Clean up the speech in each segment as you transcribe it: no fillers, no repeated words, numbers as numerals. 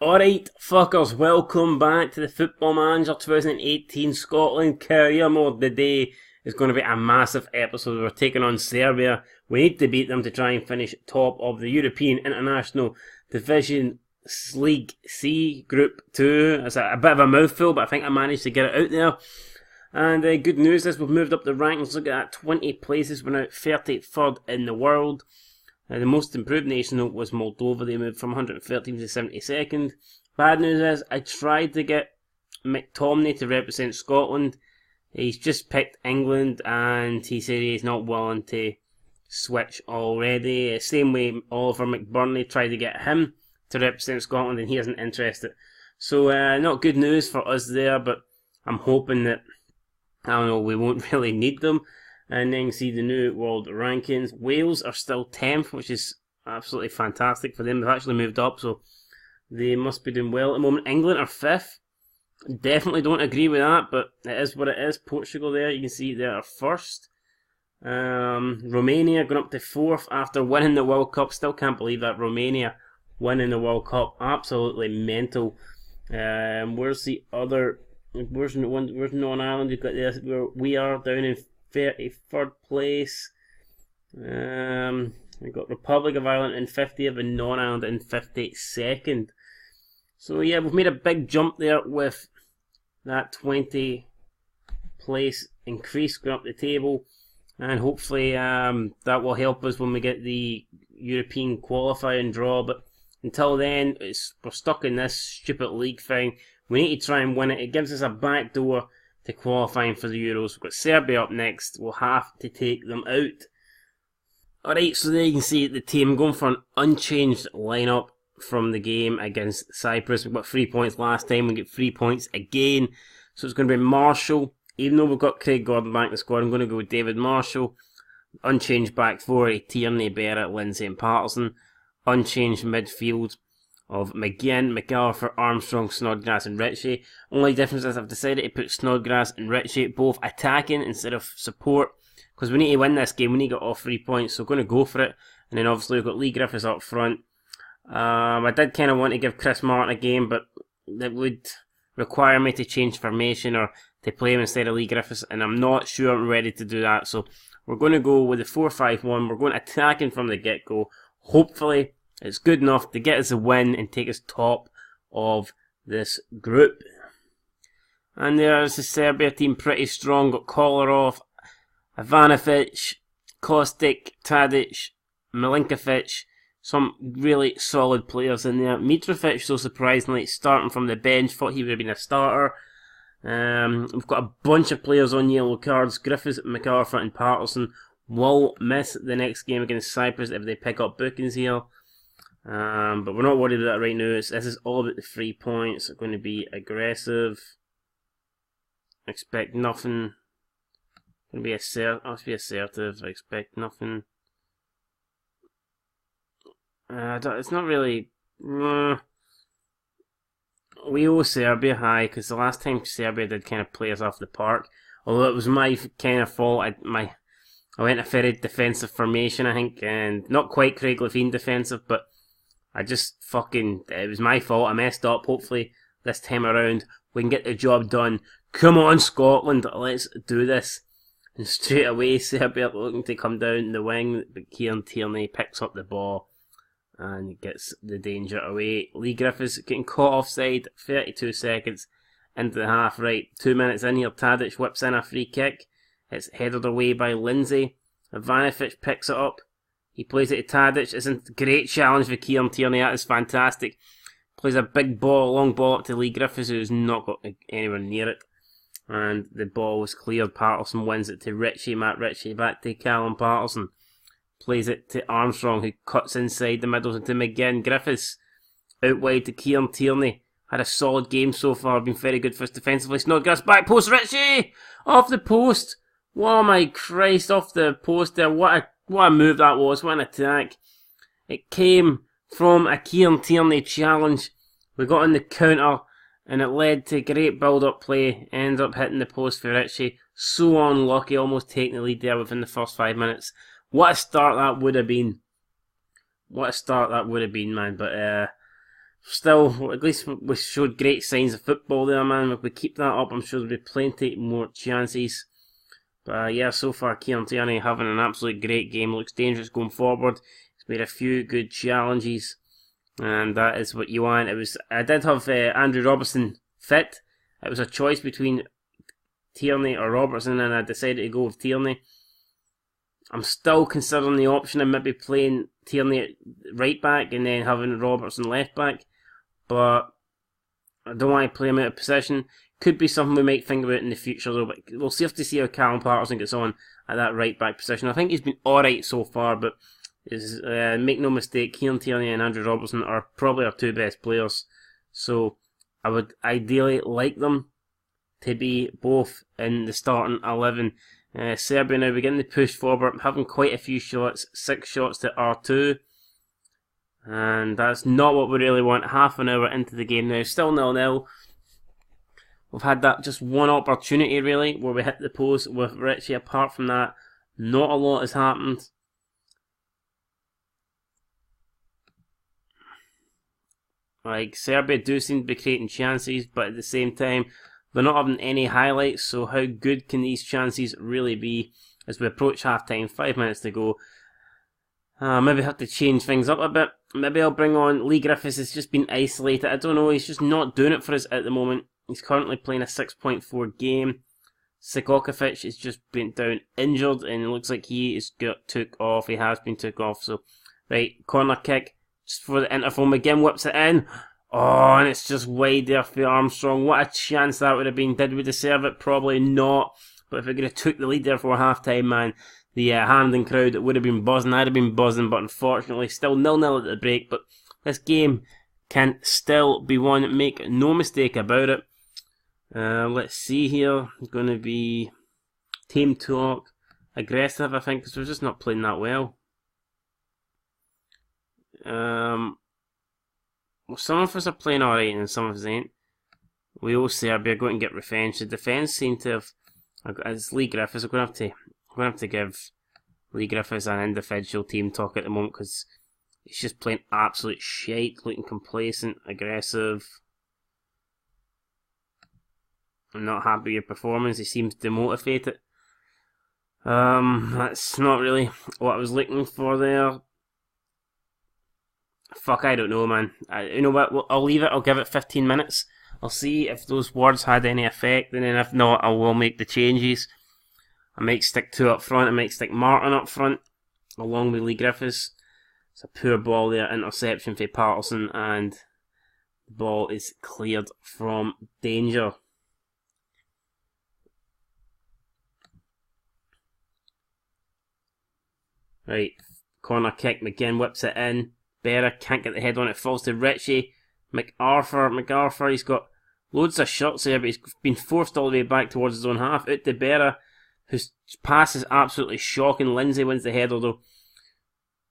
Alright, fuckers, welcome back to the Football Manager 2018 Scotland Career Mode. Today is going to be a massive episode. We're taking on Serbia. We need to beat them to try and finish top of the European International Division League C Group 2. It's a bit of a mouthful, but I think I managed to get it out there. And good news is we've moved up the rankings. Look at that, 20 places. We're now 33rd in the world. The most improved nation was Moldova. They moved from 113th to 72nd. Bad news is, I tried to get McTominay to represent Scotland. He's just picked England and he said he's not willing to switch already. Same way Oliver McBurney tried to get him to represent Scotland and he isn't interested. So not good news for us there, but I'm hoping that, I don't know, we won't really need them. And then you see the new world rankings. Wales are still 10th, which is absolutely fantastic for them. They've actually moved up, so they must be doing well at the moment. England are 5th. Definitely don't agree with that, but it is what it is. Portugal there, you can see they are 1st. Romania going up to 4th after winning the World Cup. Still can't believe that. Romania winning the World Cup. Absolutely mental. Where's the other... Where's Northern Ireland? You've got this, where we are down in 33rd place. We've got Republic of Ireland in 50th and Northern Ireland in 52nd. So yeah, we've made a big jump there with that 20 place increase going up the table, and hopefully that will help us when we get the European qualifying draw. But until then, we're stuck in this stupid league thing. We need to try and win it. It gives us a back door to qualifying for the Euros. We've got Serbia up next. We'll have to take them out. Alright, so there you can see the team going for an unchanged lineup from the game against Cyprus. We got 3 points last time. We get 3 points again. So it's going to be Marshall. Even though we've got Craig Gordon back in the squad, I'm going to go with David Marshall. Unchanged back four, Tierney, Barrett, Lindsay and Patterson. Unchanged midfield of McGinn, McAllister, Armstrong, Snodgrass and Ritchie. Only difference is I've decided to put Snodgrass and Ritchie both attacking instead of support, because we need to win this game. We need to get all 3 points, so we're going to go for it. And then obviously we've got Lee Griffiths up front. I did kind of want to give Chris Martin a game, but that would require me to change formation or to play him instead of Lee Griffiths, and I'm not sure I'm ready to do that. So we're going to go with the 4-5-1. We're going attacking from the get-go. Hopefully it's good enough to get us a win and take us top of this group. And there's the Serbia team, pretty strong. Got Kolarov, Ivanovic, Kostic, Tadic, Milinkovic. Some really solid players in there. Mitrovic, so surprisingly, starting from the bench. Thought he would have been a starter. We've got a bunch of players on yellow cards. Griffiths, McArthur and Patterson will miss the next game against Cyprus if they pick up bookings here. But we're not worried about that right now. This is all about the 3 points. We're going to be aggressive. Expect nothing. Going to be assertive. I expect nothing. It's not really. We owe Serbia high because the last time Serbia did kind of play us off the park. Although it was my kind of fault. I went a very defensive formation, I think, and not quite Craig Levein defensive, but I just it was my fault. I messed up. Hopefully this time around we can get the job done. Come on, Scotland, let's do this. And straight away Serbia looking to come down the wing, but Kieran Tierney picks up the ball and gets the danger away. Lee Griffiths getting caught offside, 32 seconds into the half. Right, 2 minutes in here, Tadic whips in a free kick. It's headed away by Lindsay. Ivanovic picks it up. He plays it to Tadic. It's a great challenge for Kieran Tierney. That is fantastic. Plays a big ball, long ball up to Lee Griffiths, who's not got anywhere near it. And the ball was cleared. Patterson wins it to Ritchie. Matt Ritchie back to Callum Patterson. Plays it to Armstrong, who cuts inside the middle into McGinn. Griffiths out wide to Kieran Tierney. Had a solid game so far. Been very good for us defensively. Snodgrass back post. Ritchie! Off the post. Oh my Christ, off the post there. What a move that was. What an attack. It came from a Kieran Tierney challenge. We got on the counter and it led to great build-up play. Ended up hitting the post for Ritchie. So unlucky, almost taking the lead there within the first 5 minutes. What a start that would have been. What a start that would have been, man. But still, at least we showed great signs of football there, man. If we keep that up, I'm sure there'll be plenty more chances. But yeah, so far Kieran Tierney having an absolute great game. Looks dangerous going forward. He's made a few good challenges, and that is what you want. I did have Andrew Robertson fit. It was a choice between Tierney or Robertson, and I decided to go with Tierney. I'm still considering the option of maybe playing Tierney at right back and then having Robertson left back, but I don't want to play him out of position. Could be something we might think about in the future though, but we'll see how Callum Patterson gets on at that right back position. I think he's been alright so far, but make no mistake, Kieran Tierney and Andrew Robertson are probably our two best players, so I would ideally like them to be both in the starting 11. Serbia now beginning to push forward, having quite a few shots, 6 shots to R2, and that's not what we really want. Half an hour into the game now, still 0-0. We've had that just one opportunity really where we hit the post with Richie. Apart from that, not a lot has happened. Like, Serbia do seem to be creating chances, but at the same time they're not having any highlights, so how good can these chances really be as we approach half time? 5 minutes to go. Maybe have to change things up a bit. Maybe I'll bring on Lee Griffiths. Has just been isolated. I don't know, he's just not doing it for us at the moment. He's currently playing a 6.4 game. Sikokovic has just been down injured, and it looks like he is took off. He has been took off. So, right, corner kick just for the interval. McGinn whips it in. Oh, and it's just wide there for Armstrong. What a chance that would have been. Did we deserve it? Probably not. But if we could have took the lead there for half time, man, the Hampden crowd, it would have been buzzing. I'd have been buzzing, but unfortunately, still 0-0 at the break. But this game can still be won. Make no mistake about it. Let's see here. It's going to be team talk. Aggressive, I think, because we're just not playing that well. Well, some of us are playing alright and some of us ain't. We all Serbia are going to get revenge. The defence seem to have... As Lee Griffiths, I'm going to have to give Lee Griffiths an individual team talk at the moment because he's just playing absolute shite, looking complacent, aggressive. I'm not happy with your performance. He seems demotivated. That's not really what I was looking for there. Fuck, I don't know, man. You know what? I'll leave it. I'll give it 15 minutes. I'll see if those words had any effect, and then if not, I will make the changes. I might stick 2 up front. I might stick Martin up front, along with Lee Griffiths. It's a poor ball there. Interception for Patterson, and the ball is cleared from danger. Right, corner kick. McGinn whips it in. Berra can't get the head on it. Falls to Richie. MacArthur, he's got loads of shots there, but he's been forced all the way back towards his own half. Out to Berra, whose pass is absolutely shocking. Lindsay wins the header though,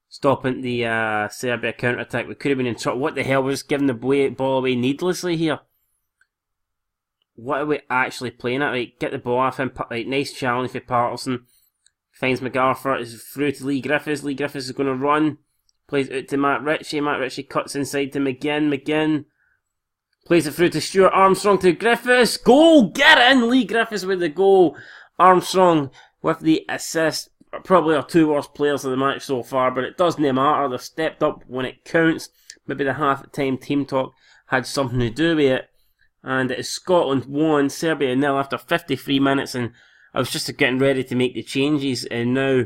stopping the Serbia counter-attack. We could have been in trouble. What the hell, we're just giving the ball away needlessly here. What are we actually playing at? Right, get the ball off him. Right, nice challenge for Patterson. Finds MacArthur, is through to Lee Griffiths. Lee Griffiths is going to run. Plays it out to Matt Ritchie. Matt Ritchie cuts inside to McGinn. McGinn plays it through to Stuart Armstrong to Griffiths. Goal! Get in! Lee Griffiths with the goal. Armstrong with the assist. Probably our 2 worst players of the match so far, but it doesn't matter. They've stepped up when it counts. Maybe the half-time team talk had something to do with it. And it is Scotland 1, Serbia 0 after 53 minutes. And I was just getting ready to make the changes. And now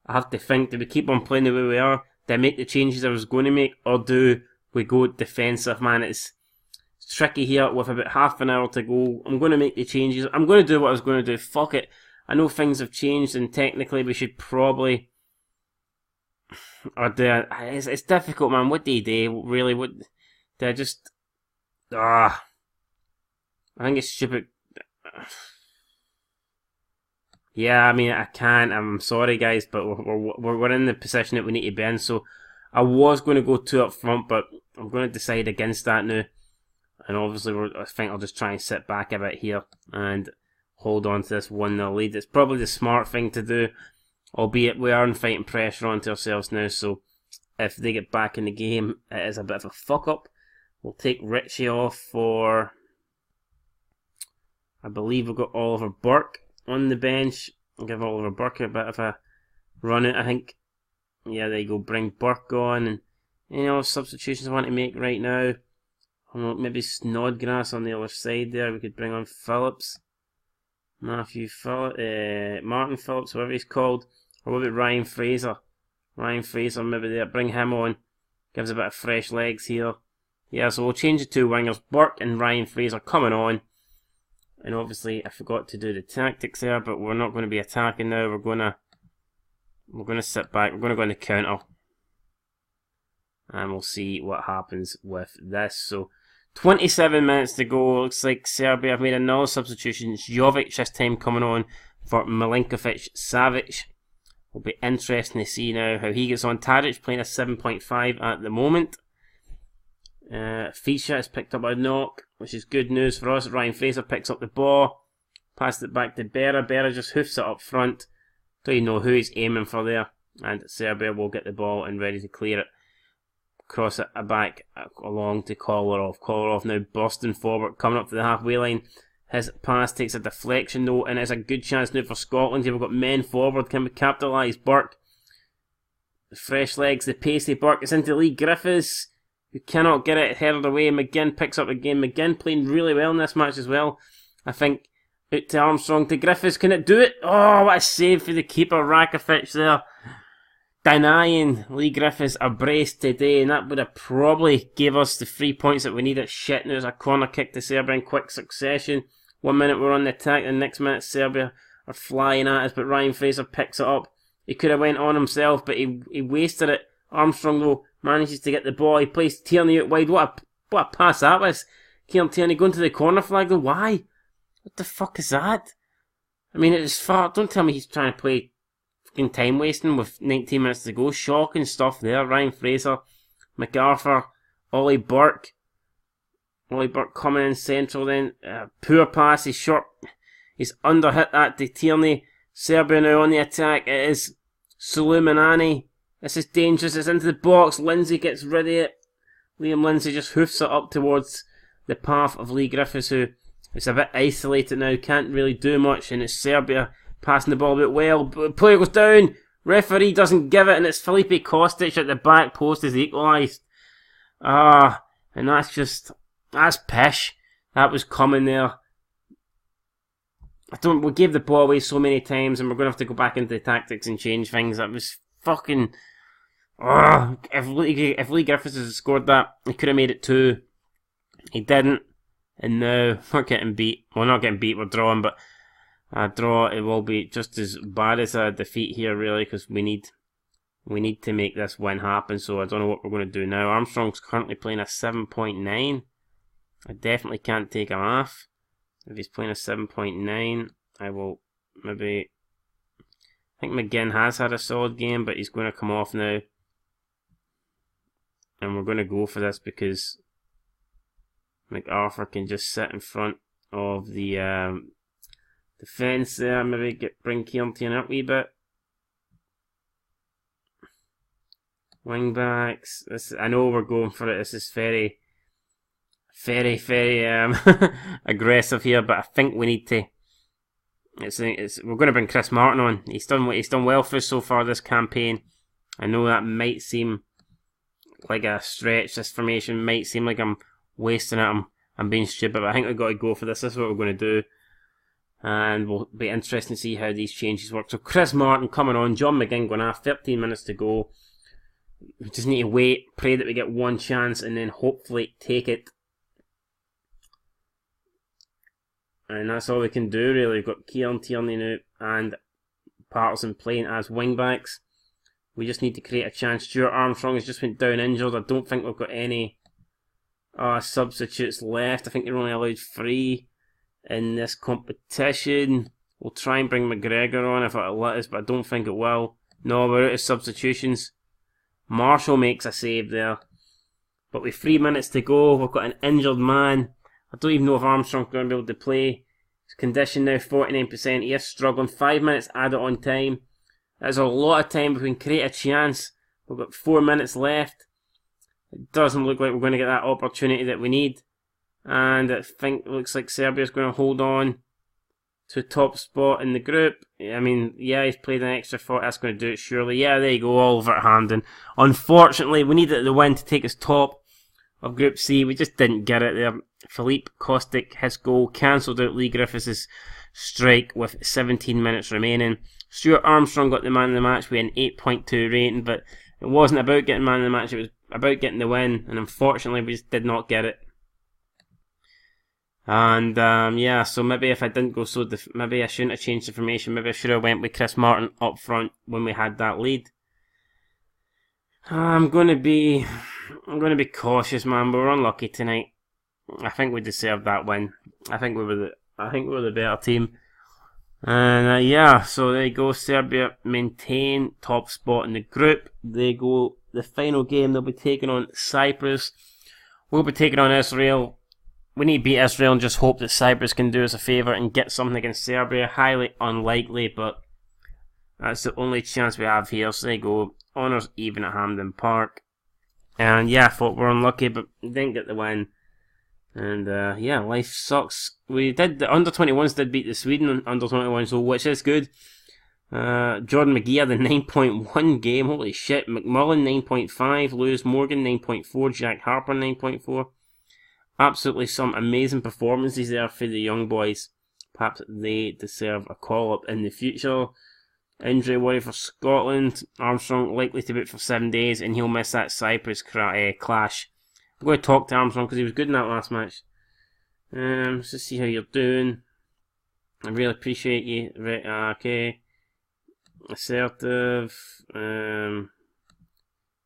I have to think, do we keep on playing the way we are? Do I make the changes I was going to make, or do we go defensive? Man, it's tricky here with about half an hour to go. I'm going to make the changes. I'm going to do what I was going to do. Fuck it. I know things have changed, and technically we should probably... Or do I... It's difficult, man. What do you do? Really? What... Do I just... I think it's stupid. Yeah, I mean, I can't. I'm sorry, guys, but we're in the position that we need to be in. So I was going to go 2 up front, but I'm going to decide against that now. And obviously, I think I'll just try and sit back a bit here and hold on to this 1-0 lead. It's probably the smart thing to do, albeit we are fighting pressure onto ourselves now. So if they get back in the game, it is a bit of a fuck up. We'll take Richie off for, I believe we've got Oliver Burke on the bench. I'll give Oliver Burke a bit of a run out, I think. Yeah, there you go, bring Burke on. And, you know, substitutions I want to make right now. Maybe Snodgrass on the other side there. We could bring on Phillips. Martin Phillips, whatever he's called. Or what about Ryan Fraser? Ryan Fraser, maybe there. Bring him on. Gives a bit of fresh legs here. Yeah, so we'll change the two wingers. Burke and Ryan Fraser coming on. And obviously, I forgot to do the tactics there, but we're not going to be attacking now. We're going to sit back. We're going to go on the counter. And we'll see what happens with this. So, 27 minutes to go. Looks like Serbia have made another substitution. It's Jovic this time coming on for Milinkovic-Savic. Will be interesting to see now how he gets on. Tadic playing a 7.5 at the moment. Fischer has picked up a knock, which is good news for us. Ryan Fraser picks up the ball. Passed it back to Berra. Berra just hoofs it up front. Don't even know who he's aiming for there. And Serbia will get the ball and ready to clear it. Cross it back along to Kolarov. Kolarov now bursting forward, coming up to the halfway line. His pass takes a deflection though, and it's a good chance now for Scotland. Here we've got men forward. Can we capitalise? Burke. The fresh legs, the pacey Burke. It's into Lee Griffiths. We cannot get it headed away. McGinn picks up again. McGinn playing really well in this match as well. I think out to Armstrong to Griffiths. Can it do it? Oh, what a save for the keeper, Rakovic there. Denying Lee Griffiths a brace today, and that would have probably gave us the 3 points that we needed. Shit, there's a corner kick to Serbia in quick succession. 1 minute we're on the attack, and the next minute Serbia are flying at us, but Ryan Fraser picks it up. He could have went on himself, but he wasted it. Armstrong though manages to get the ball. He plays Tierney out wide. What a pass that was. Kieran Tierney going to the corner flag though. Why? What the fuck is that? I mean, it is far. Don't tell me he's trying to play fucking time wasting with 19 minutes to go. Shocking stuff there. Ryan Fraser, MacArthur, Ollie Burke. Ollie Burke coming in central then. Poor pass. He's short. He's underhit that to Tierney. Serbia now on the attack. It is Sulumanani. This is dangerous. It's into the box. Lindsay gets rid of it. Liam Lindsay just hoofs it up towards the path of Lee Griffiths, who is a bit isolated now. Can't really do much. And it's Serbia passing the ball a bit well. But player goes down. Referee doesn't give it. And it's Felipe Kostic at the back post is equalised. And that's pish. That was coming there. We gave the ball away so many times, and we're going to have to go back into the tactics and change things. That was fucking. If Lee Griffiths had scored that, he could have made it 2. He didn't, and now we're getting beat. Well, not getting beat, we're drawing, but a draw, it will be just as bad as a defeat here, really, because we need to make this win happen. So I don't know what we're going to do now. Armstrong's currently playing a 7.9. I definitely can't take him off. If he's playing a 7.9, I will maybe. I think McGinn has had a solid game, but he's going to come off now. And we're going to go for this because MacArthur can just sit in front of the defence there. Maybe bring Kieran Tierney up a wee bit. Wing backs. I know we're going for it. This is very, very, very aggressive here, but I think we need to. We're going to bring Chris Martin on. He's done well for us so far this campaign. I know that might seem like a stretch. This formation might seem like I'm wasting it. I'm being stupid, but I think we've got to go for this. This is what we're going to do, and we'll be interesting to see how these changes work. So Chris Martin coming on. John McGinn going off. 13 minutes to go. We just need to wait, pray that we get one chance, and then hopefully take it. And that's all we can do, really. We've got Kieran Tierney now and Patterson playing as wingbacks. We just need to create a chance. Stuart Armstrong has just went down injured. I don't think we've got any substitutes left. I think they're only allowed 3 in this competition. We'll try and bring McGregor on if it'll let us, but I don't think it will. No, we're out of substitutions. Marshall makes a save there. But with 3 minutes to go, we've got an injured man. I don't even know if Armstrong's going to be able to play. His condition now 49%. He is struggling. 5 minutes added on time. That's a lot of time. We can create a chance. We've got 4 minutes left. It doesn't look like we're going to get that opportunity that we need. And I think it looks like Serbia's going to hold on to top spot in the group. I mean, yeah, he's played an extra 40. That's going to do it, surely. Yeah, there you go, Wolverhampton. Unfortunately, we needed the win to take us top of Group C. We just didn't get it there. Philippe Kostic, his goal, cancelled out Lee Griffiths' strike with 17 minutes remaining. Stuart Armstrong got the man of the match with an 8.2 rating, but it wasn't about getting man of the match, it was about getting the win, and unfortunately we just did not get it. And yeah, so maybe if I didn't go maybe I shouldn't have changed the formation. Maybe I should have went with Chris Martin up front when we had that lead. I'm going to be cautious, man. We were unlucky tonight. I think we deserved that win. I think we were the better team. And yeah, so there you go. Serbia maintain top spot in the group. They go the final game. They'll be taking on Cyprus. We'll be taking on Israel. We need to beat Israel and just hope that Cyprus can do us a favour and get something against Serbia. Highly unlikely, but that's the only chance we have here. So there you go. Honours even at Hampden Park. And yeah, I thought we were unlucky, but we didn't get the win. And yeah, life sucks. The under-21s did beat the Sweden under-21, so which is good. Jordan McGee had a 9.1 game. Holy shit. McMullen 9.5. Lewis Morgan 9.4. Jack Harper 9.4. Absolutely some amazing performances there for the young boys. Perhaps they deserve a call-up in the future. Injury worry for Scotland. Armstrong likely to be out for 7 days, and he'll miss that Cyprus clash. I'm going to talk to Armstrong because he was good in that last match. Let's just see how you're doing. I really appreciate you. Right, okay. Assertive.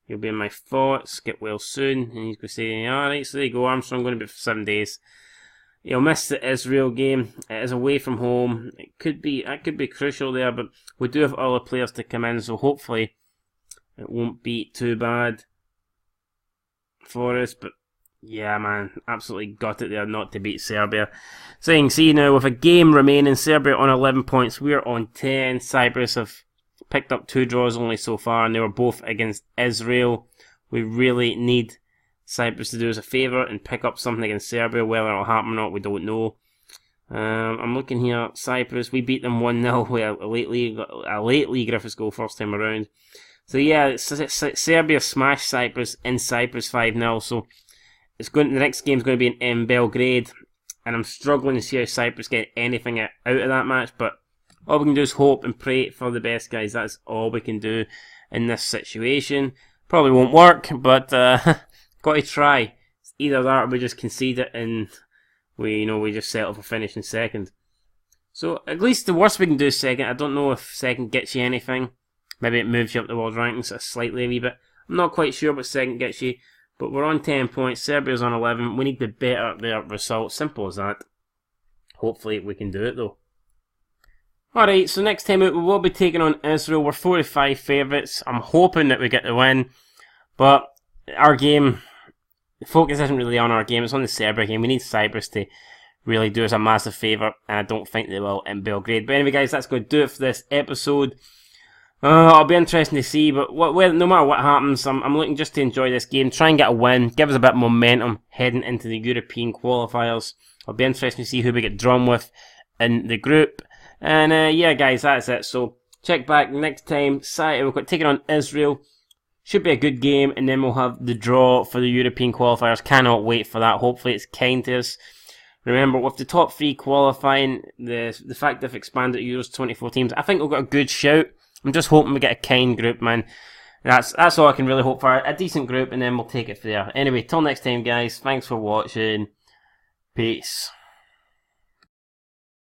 He'll be in my thoughts. Get well soon. And he's going to say, alright, so there you go. Armstrong going to be for 7 days. He'll miss the Israel game. It is away from home. That could be crucial there, but we do have other players to come in, so hopefully it won't be too bad for us. But yeah, man, absolutely got it there not to beat Serbia. So you can see now with a game remaining, Serbia on 11 points, we're on 10. Cyprus have picked up 2 draws only so far, and they were both against Israel. We really need Cyprus to do us a favour and pick up something against Serbia. Whether it'll happen or not, we don't know. I'm looking here. Cyprus, we beat them 1-0 with a late Lee Griffiths goal first time around. So yeah, Serbia smashed Cyprus in Cyprus 5-0. So the next game's going to be in Belgrade, and I'm struggling to see how Cyprus get anything out of that match. But all we can do is hope and pray for the best, guys. That's all we can do in this situation. Probably won't work, but got to try. It's either that or we just concede it and we just settle for finishing second. So at least the worst we can do is second. I don't know if second gets you anything. Maybe it moves you up the world rankings slightly a wee bit. I'm not quite sure what second gets you, but we're on 10 points. Serbia's on 11. We need to better their result. Simple as that. Hopefully we can do it though. Alright, so next time out we will be taking on Israel. We're 4-5 favourites. I'm hoping that we get the win, but our game, the focus isn't really on our game, it's on the Serbia game. We need Cyprus to really do us a massive favour, and I don't think they will in Belgrade. But anyway, guys, that's going to do it for this episode. It'll be interesting to see, but no matter what happens, I'm looking just to enjoy this game, try and get a win, give us a bit of momentum heading into the European qualifiers. It'll be interesting to see who we get drawn with in the group. And yeah, guys, that's it. So check back next time. We've got taking on Israel. Should be a good game, and then we'll have the draw for the European qualifiers. Cannot wait for that. Hopefully it's kind to us. Remember, with the top 3 qualifying, the fact they've expanded to Euros 24 teams, I think we've got a good shout. I'm just hoping we get a kind group, man. That's all I can really hope for. A decent group, and then we'll take it from there. Anyway, till next time, guys. Thanks for watching. Peace.